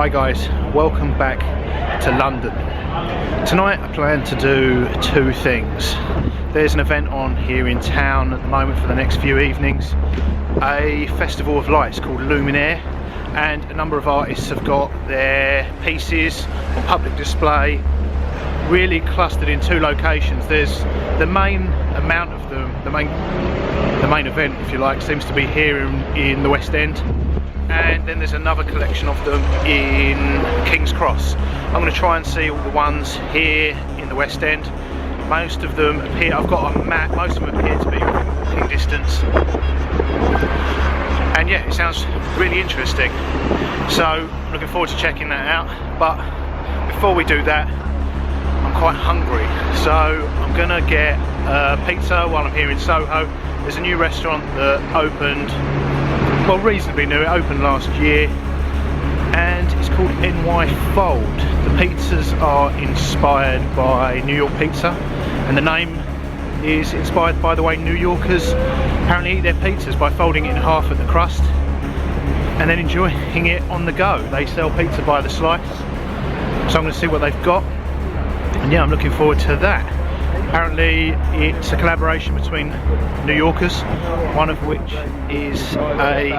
Hi guys, welcome back to London. Tonight I plan to do two things. There's an event on here in town at the moment for the next few evenings, a festival of lights called Lumiere, and a number of artists have got their pieces on public display, really clustered in two locations. There's the main amount of them, the main event if you like, seems to be here in the West End, and then there's another collection of them in King's Cross. I'm going to try and see all the ones here in the West End. Most of them appear, I've got a map, most of them appear to be within walking distance. And yeah, it sounds really interesting. So looking forward to checking that out. But before we do that, I'm quite hungry. So I'm gonna get pizza while I'm here in Soho. There's a new restaurant that opened, well, reasonably new. It opened last year, and it's called NY Fold. The pizzas are inspired by New York pizza, and the name is inspired by the way New Yorkers apparently eat their pizzas, by folding it in half at the crust and then enjoying it on the go. They sell pizza by the slice, so I'm going to see what they've got, and yeah, I'm looking forward to that. Apparently it's a collaboration between New Yorkers, one of which is a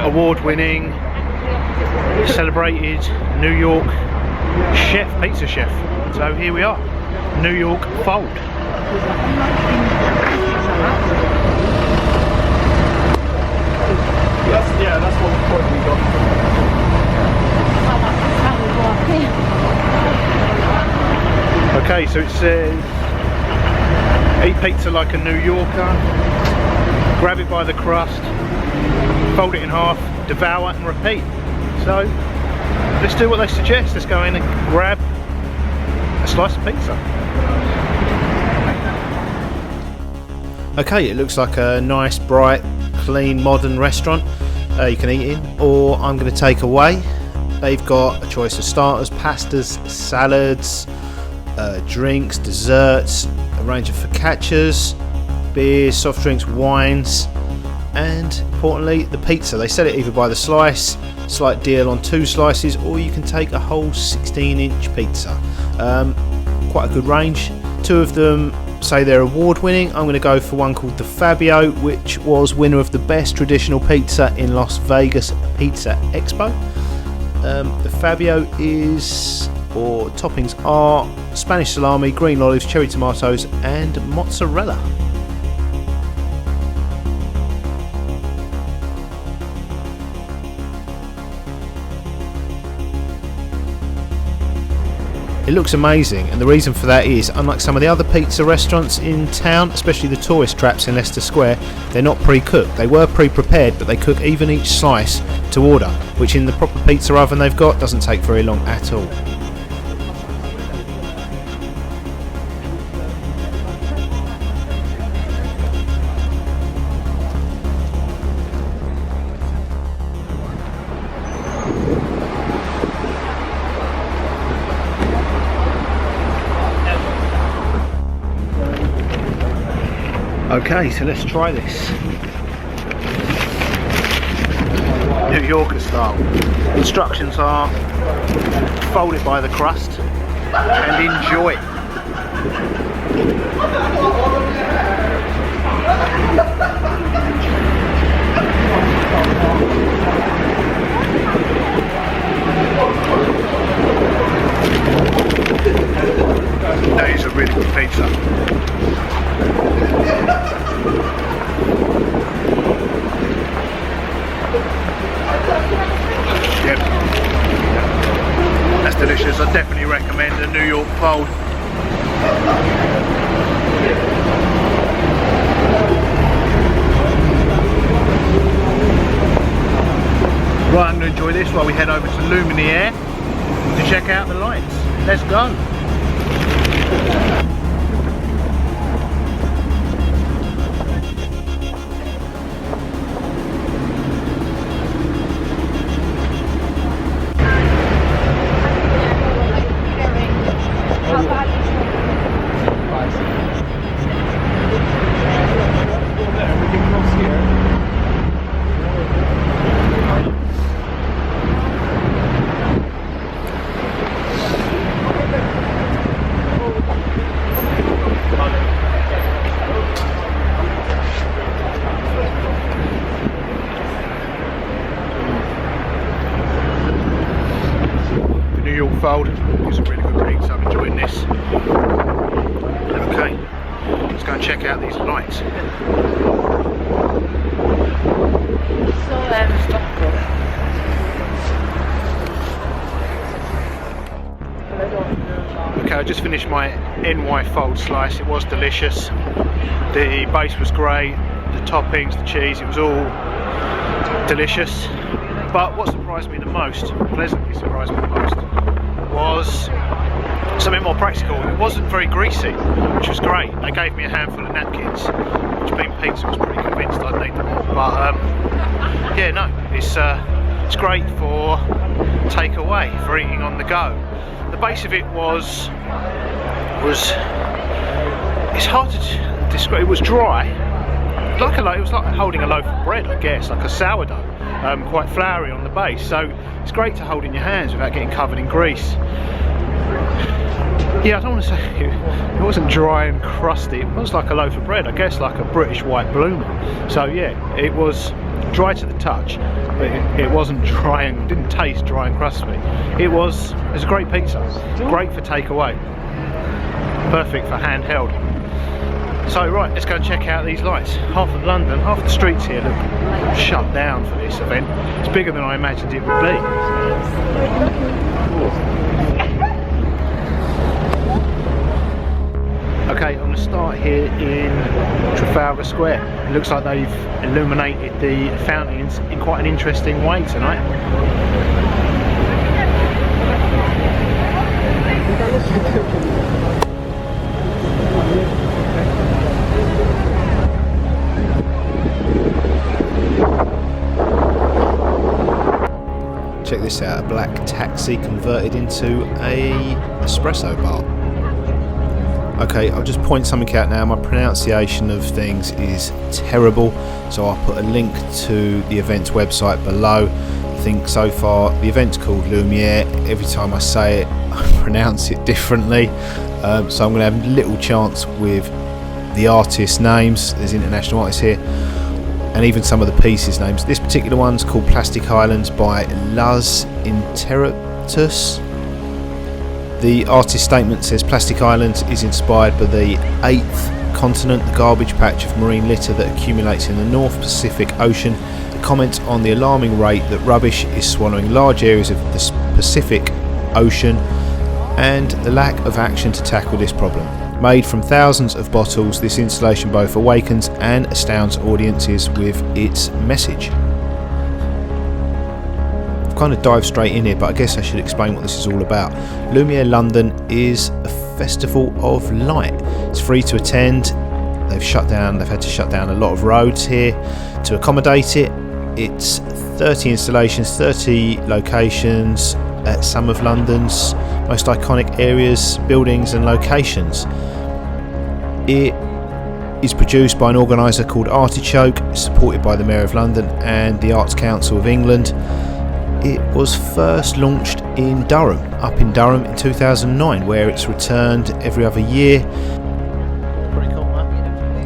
award-winning, celebrated New York chef, pizza chef. So here we are, New York Fold. That's what we got. Okay, so it says eat pizza like a New Yorker, grab it by the crust, fold it in half, devour and repeat. So let's do what they suggest. Let's go in and grab a slice of pizza. Okay, it looks like a nice, bright, clean, modern restaurant you can eat in, or I'm going to take away. They've got a choice of starters, pastas, salads, drinks, desserts, a range of focaccias, beers, soft drinks, wines, and importantly the pizza. They sell it either by the slice, slight deal on 2 slices, or you can take a whole 16-inch pizza. Quite a good range. 2 of them say they're award winning. I'm going to go for one called the Fabio, which was winner of the best traditional pizza in Las Vegas Pizza Expo. The Fabio is, or toppings are Spanish salami, green olives, cherry tomatoes and mozzarella. It looks amazing, and the reason for that is, unlike some of the other pizza restaurants in town, especially the tourist traps in Leicester Square, they're not pre-cooked. They were pre-prepared, but they cook even each slice to order, which in the proper pizza oven they've got doesn't take very long at all. Okay, so let's try this. New Yorker style. Instructions are fold it by the crust and enjoy. That is a really good pizza. Yep, that's delicious. I definitely recommend the New York Fold. Right, I'm going to enjoy this while we head over to Lumiere to check out the lights. Let's go. let's go and check out these lights. Okay, I just finished my NY fold slice. It was delicious. The base was great, the toppings, the cheese, it was all delicious. But what surprised me the most, pleasantly surprised me the most, was something more practical. It wasn't very greasy, which was great. They gave me a handful of napkins, which being pizza was pretty convinced I'd need them all. But yeah, no, it's great for takeaway, for eating on the go. The base of it was it's hard to describe. It was dry, it was like holding a loaf of bread, I guess, like a sourdough, quite floury on the base. So it's great to hold in your hands without getting covered in grease. Yeah, I don't want to say it wasn't dry and crusty. It was like a loaf of bread, I guess, like a British white bloomer. So yeah, it was dry to the touch, but it wasn't dry and didn't taste dry and crusty. It was a great pizza, great for takeaway, perfect for handheld. So right, let's go and check out these lights. Half of London, half the streets here look shut down for this event. It's bigger than I imagined it would be. Okay, I'm going to start here in Trafalgar Square. It looks like they've illuminated the fountains in quite an interesting way tonight. Check this out, a black taxi converted into a espresso bar. Okay, I'll just point something out now. My pronunciation of things is terrible, so I'll put a link to the event's website below. I think so far the event's called Lumiere. Every time I say it, I pronounce it differently. So I'm going to have little chance with the artists' names. There's international artists here, and even some of the pieces' names. This particular one's called Plastic Islands by Luz Interruptus. The artist statement says Plastic Islands is inspired by the 8th continent, the garbage patch of marine litter that accumulates in the North Pacific Ocean. The comment on the alarming rate that rubbish is swallowing large areas of the Pacific Ocean and the lack of action to tackle this problem. Made from thousands of bottles, this installation both awakens and astounds audiences with its message. Kind of dive straight in here, but I guess I should explain what this is all about. Lumiere London is a festival of light. It's free to attend. They've had to shut down a lot of roads here to accommodate it. It's 30 installations, 30 locations at some of London's most iconic areas, buildings and locations. It is produced by an organiser called Artichoke, supported by the Mayor of London and the Arts Council of England. It was first launched in Durham, up in Durham in 2009, where it's returned every other year. Pretty cool, huh?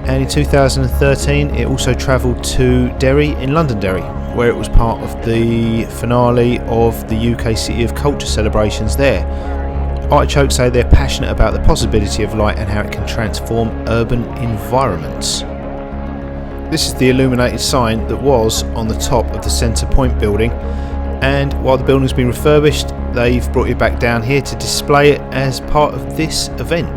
And in 2013 it also travelled to Derry in Londonderry, where it was part of the finale of the UK City of Culture celebrations there. Artichoke say they're passionate about the possibility of light and how it can transform urban environments. This is the illuminated sign that was on the top of the Centre Point building. And while the building's been refurbished, they've brought it back down here to display it as part of this event.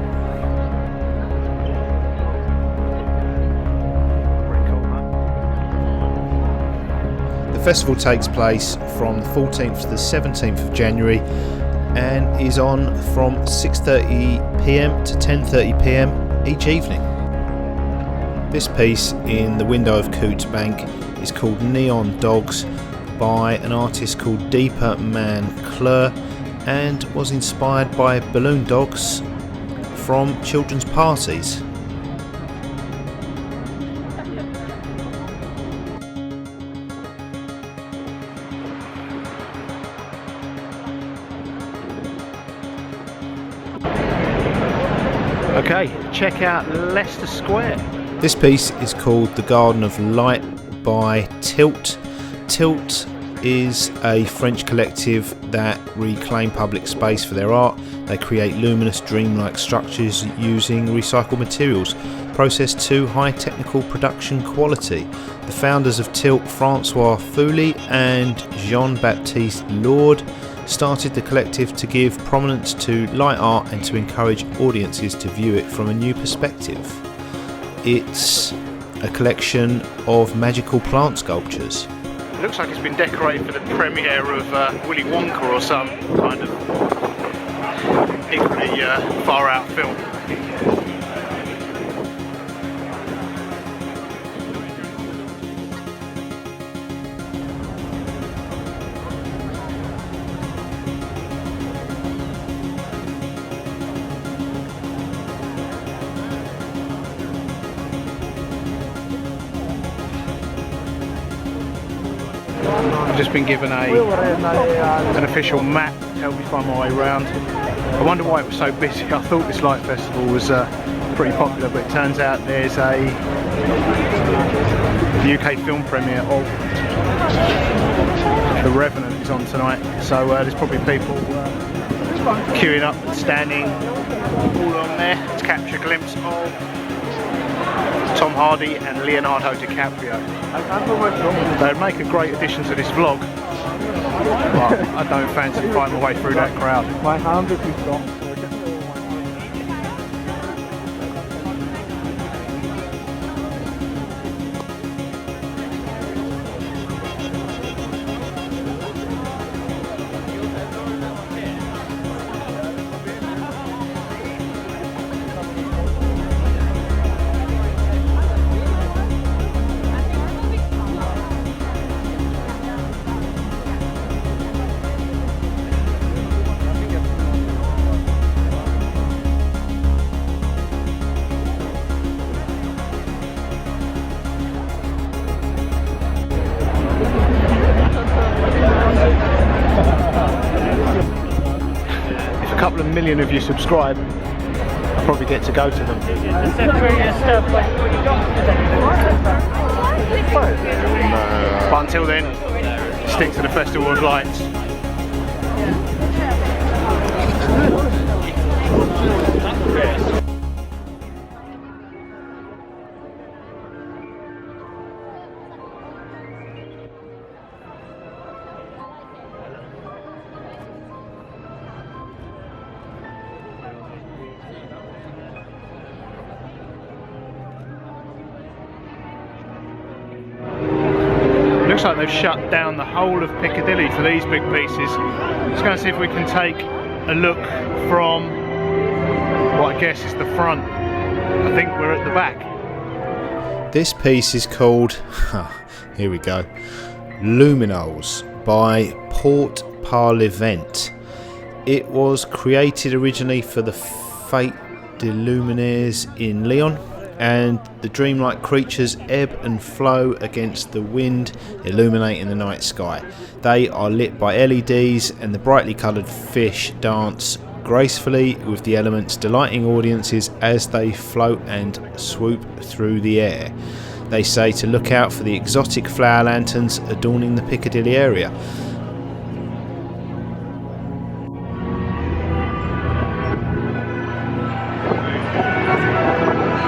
The festival takes place from the 14th to the 17th of January and is on from 6:30pm to 10:30pm each evening. This piece in the window of Cootes Bank is called Neon Dogs, by an artist called Deepa Man Klur, and was inspired by balloon dogs from children's parties. Okay, check out Leicester Square. This piece is called The Garden of Light by Tilt. Tilt is a French collective that reclaim public space for their art. They create luminous, dreamlike structures using recycled materials, processed to high technical production quality. The founders of Tilt, Francois Fouly and Jean-Baptiste Lourdes, started the collective to give prominence to light art and to encourage audiences to view it from a new perspective. It's a collection of magical plant sculptures. It looks like it's been decorated for the premiere of Willy Wonka or some kind of equally far out film. I've just been given an official map to help me find my way around. I wonder why it was so busy. I thought this light festival was pretty popular, but it turns out there's the UK film premiere of The Revenant is on tonight, so there's probably people queuing up and standing all on there to capture a glimpse of Tom Hardy and Leonardo DiCaprio. They'd make a great addition to this vlog, but I don't fancy finding my way through that crowd. My hand is gone. A couple of million of you subscribe, I'll probably get to go to them. But until then, stick to the Festival of Lights. Looks like they've shut down the whole of Piccadilly for these big pieces. Let's go and see if we can take a look from what I guess is the front. I think we're at the back. This piece is called, here we go, Luminos by Port Parlevent. It was created originally for the Fête des Luminaires in Lyon, and the dreamlike creatures ebb and flow against the wind, illuminating the night sky. They are lit by LEDs, and the brightly coloured fish dance gracefully with the elements, delighting audiences as they float and swoop through the air. They say to look out for the exotic flower lanterns adorning the Piccadilly area.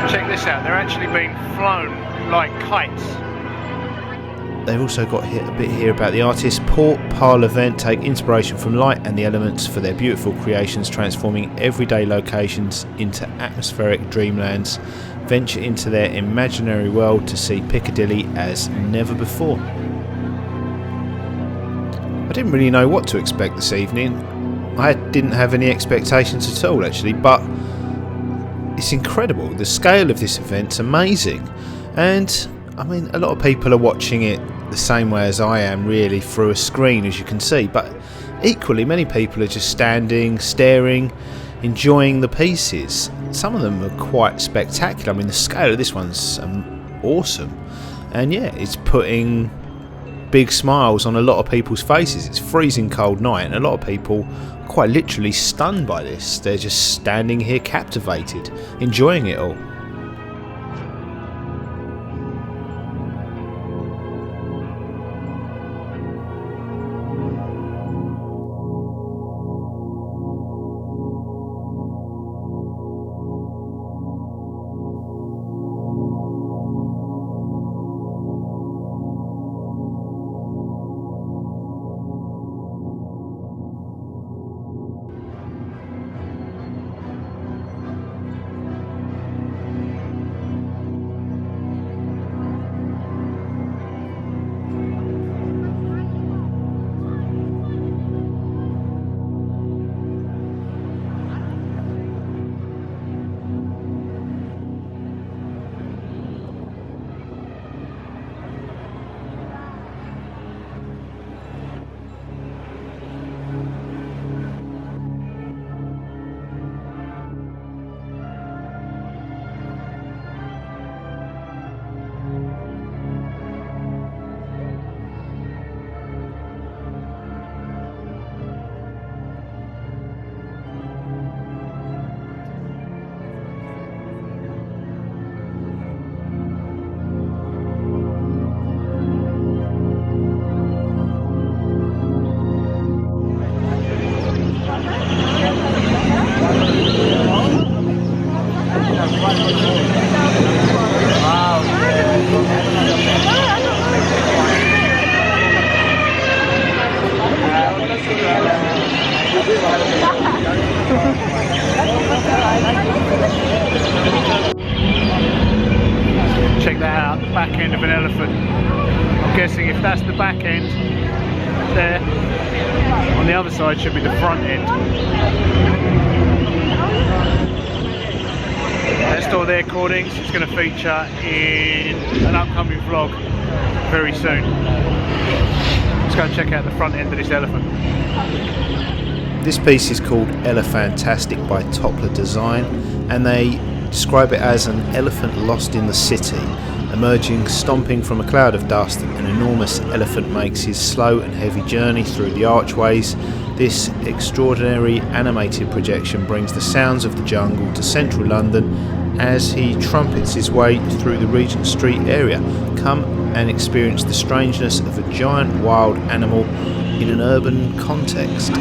Check this out, they're actually being flown like kites. They've also got a bit here about the artists. Port Parlevent take inspiration from light and the elements for their beautiful creations, transforming everyday locations into atmospheric dreamlands. Venture into their imaginary world to see Piccadilly as never before. I didn't really know what to expect this evening. I didn't have any expectations at all actually, but it's incredible. The scale of this event's amazing, and I mean a lot of people are watching it the same way as I am, really, through a screen, as you can see, but equally many people are just standing, staring, enjoying the pieces. Some of them are quite spectacular. I mean, the scale of this one's awesome, and yeah, it's putting big smiles on a lot of people's faces. It's a freezing cold night, and a lot of people are quite literally stunned by this. They're just standing here captivated, enjoying it all. that out, the back end of an elephant. I'm guessing if that's the back end there, on the other side should be the front end. Let's store their recordings. It's going to feature in an upcoming vlog very soon. Let's go and check out the front end of this elephant. This piece is called Elephantastic by Toppler Design, and they describe it as an elephant lost in the city. Emerging, stomping from a cloud of dust, an enormous elephant makes his slow and heavy journey through the archways. This extraordinary animated projection brings the sounds of the jungle to central London as he trumpets his way through the Regent Street area. Come and experience the strangeness of a giant wild animal in an urban context.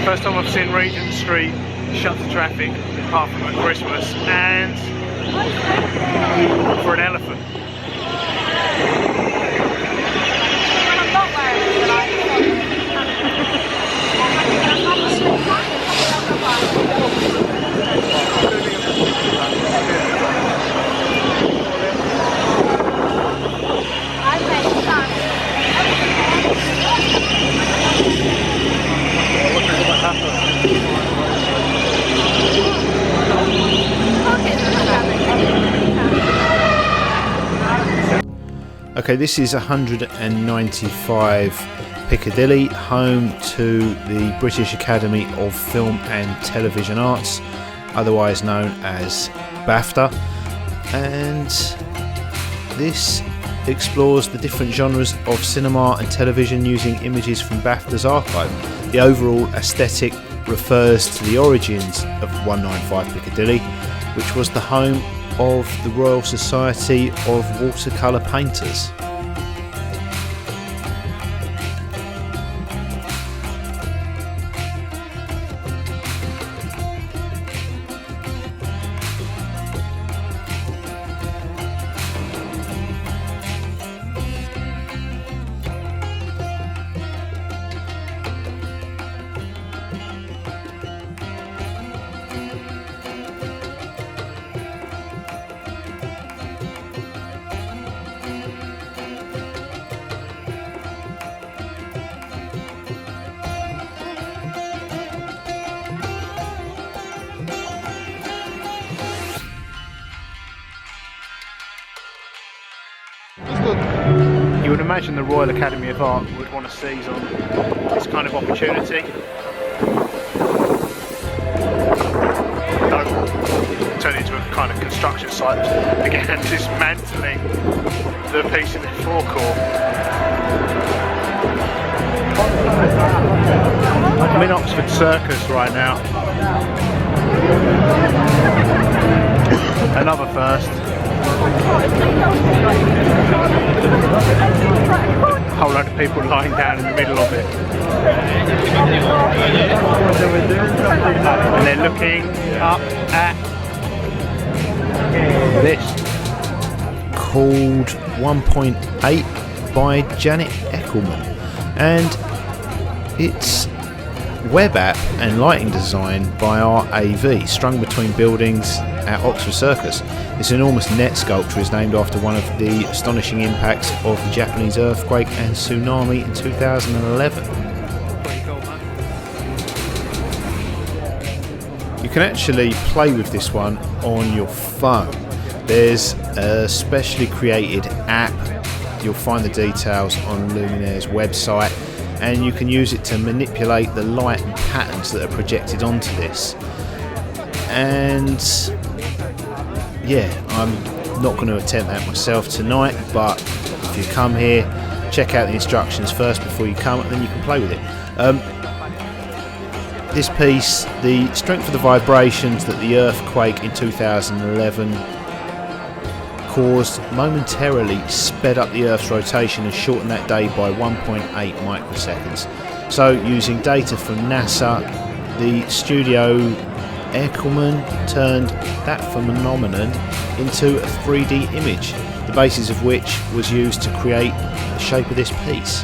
First time I've seen Regent Street shut to traffic, apart from at Christmas, and for an elephant. Okay, this is 195 Piccadilly, home to the British Academy of Film and Television Arts, otherwise known as BAFTA, and this explores the different genres of cinema and television using images from BAFTA's archive. The overall aesthetic refers to the origins of 195 Piccadilly, which was the home of the Royal Society of Watercolour Painters. You would imagine the Royal Academy of Art would want to seize on this kind of opportunity. Don't turn it into a kind of construction site that began dismantling the piece in the forecourt. I'm in Oxford Circus right now. Another first. A whole load of people lying down in the middle of it. And they're looking up at this. Called 1.8 by Janet Eckelman. And it's web app and lighting design by RAV, strung between buildings at Oxford Circus. This enormous net sculpture is named after one of the astonishing impacts of the Japanese earthquake and tsunami in 2011. You can actually play with this one on your phone. There's a specially created app. You'll find the details on Lumiere's website, and you can use it to manipulate the light and patterns that are projected onto this. And yeah, I'm not going to attempt that myself tonight, but if you come here, check out the instructions first before you come, and then you can play with it. This piece, the strength of the vibrations that the earthquake in 2011 caused momentarily sped up the Earth's rotation and shortened that day by 1.8 microseconds. So using data from NASA, the studio aircoolman turned that phenomenon into a 3D image, the basis of which was used to create the shape of this piece.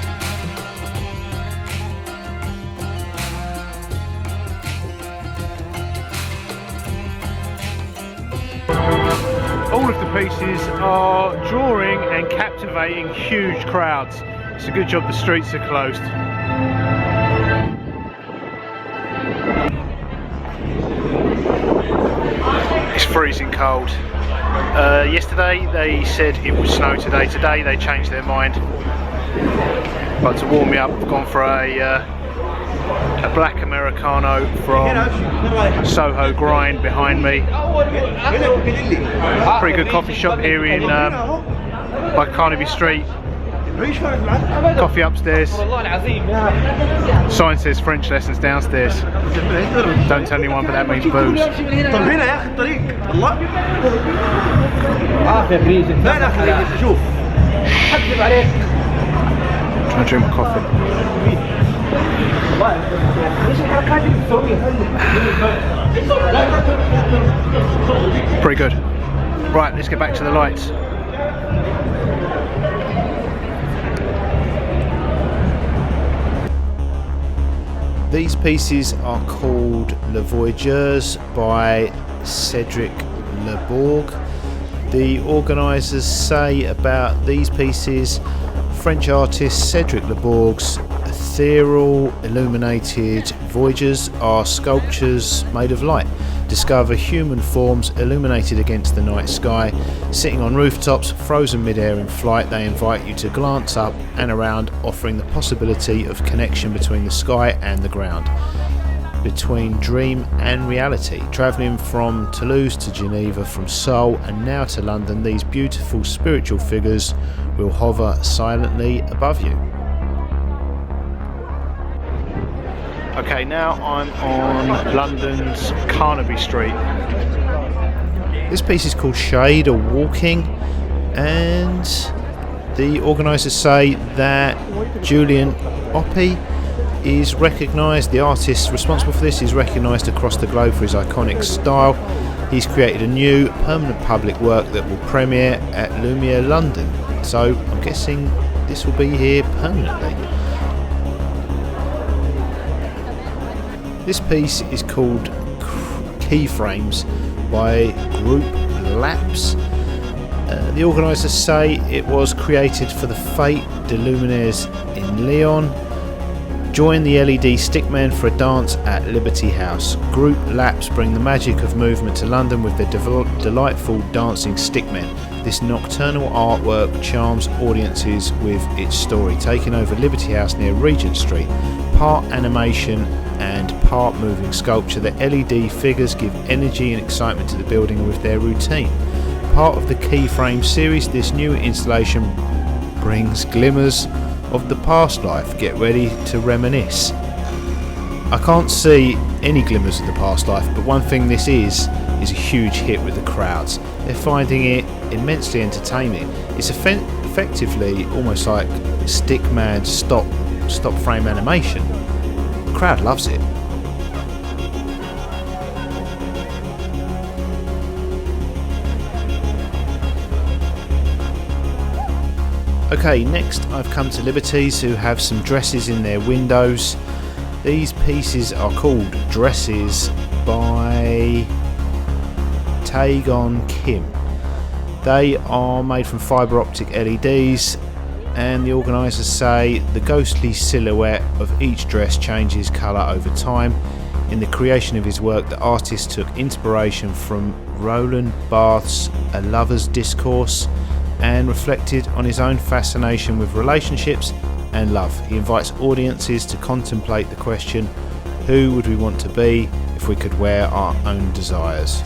All of the pieces are drawing and captivating huge crowds. It's a good job the streets are closed. It's freezing cold. Yesterday they said it would snow today. Today they changed their mind. But to warm me up, I've gone for a black Americano from Soho Grind behind me. Pretty good coffee shop here in by Carnaby Street. Coffee upstairs. Sign says French lessons downstairs. Don't tell anyone, but that means booze. Trying to drink my coffee. Pretty good. Right, let's get back to the lights. These pieces are called Les Voyageurs by Cedric Lebourg. The organisers say about these pieces, French artist Cedric Lebourg's ethereal illuminated voyagers are sculptures made of light. Discover human forms illuminated against the night sky. Sitting on rooftops, frozen mid-air in flight, they invite you to glance up and around, offering the possibility of connection between the sky and the ground, between dream and reality. Travelling from Toulouse to Geneva, from Seoul and now to London, these beautiful spiritual figures will hover silently above you. Okay, now I'm on London's Carnaby Street. This piece is called Shade or Walking, and the organisers say that Julian Oppie is recognised, the artist responsible for this is recognised across the globe for his iconic style. He's created a new permanent public work that will premiere at Lumiere London, so I'm guessing this will be here permanently. This piece is called Keyframes by Group Lapse. The organisers say it was created for the Fête de Luminaires in Lyon. Join the LED stickmen for a dance at Liberty House. Group Lapse bring the magic of movement to London with their delightful dancing stickmen. This nocturnal artwork charms audiences with its story, taking over Liberty House near Regent Street. Part animation and part moving sculpture, the LED figures give energy and excitement to the building with their routine. Part of the Keyframe series, this new installation brings glimmers of the past life. Get ready to reminisce. I can't see any glimmers of the past life, but one thing this is a huge hit with the crowds. They're finding it immensely entertaining. It's effectively almost like stickman stop frame animation. The crowd loves it. Okay, next I've come to Liberties, who have some dresses in their windows. These pieces are called Dresses by Taegon Kim. They are made from fibre optic LEDs, and the organisers say the ghostly silhouette of each dress changes colour over time. In the creation of his work, the artist took inspiration from Roland Barthes' A Lover's Discourse and reflected on his own fascination with relationships and love. He invites audiences to contemplate the question, who would we want to be if we could wear our own desires?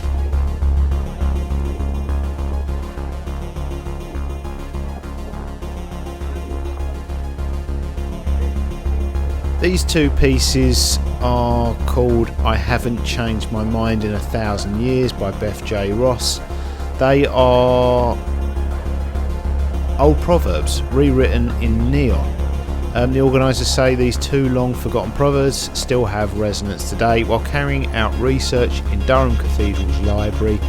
These two pieces are called I Haven't Changed My Mind in 1,000 Years by Beth J. Ross. They are old proverbs rewritten in neon. The organisers say these two long forgotten proverbs still have resonance today. While carrying out research in Durham Cathedral's library,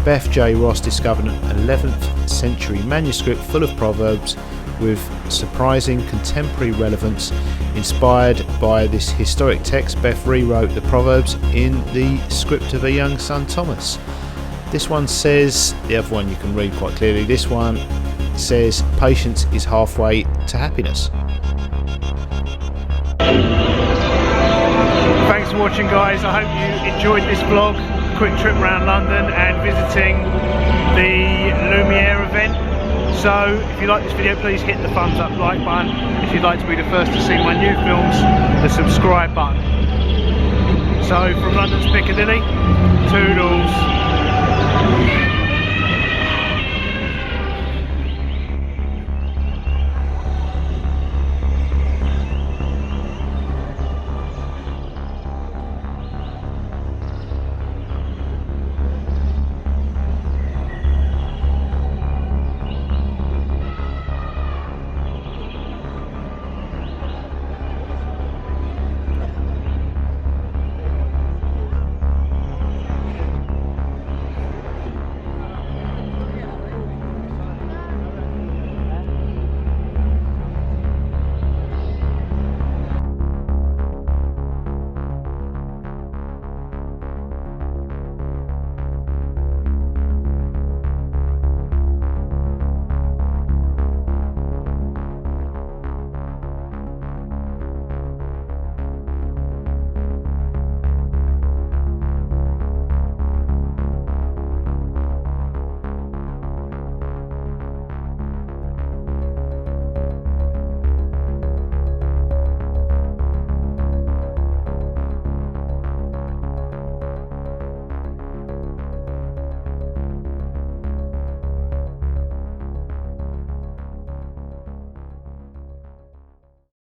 Beth J. Ross discovered an 11th century manuscript full of proverbs with surprising contemporary relevance. Inspired by this historic text, Beth rewrote the proverbs in the script of her young son Thomas. This one says, the other one you can read quite clearly, this one says patience is halfway to happiness. Thanks for watching, guys. I hope you enjoyed this vlog, a quick trip around London and visiting the Lumiere event. So if you like this video, please hit the thumbs up like button. If you'd like to be the first to see my new films, the subscribe button. So from London's Piccadilly, toodles.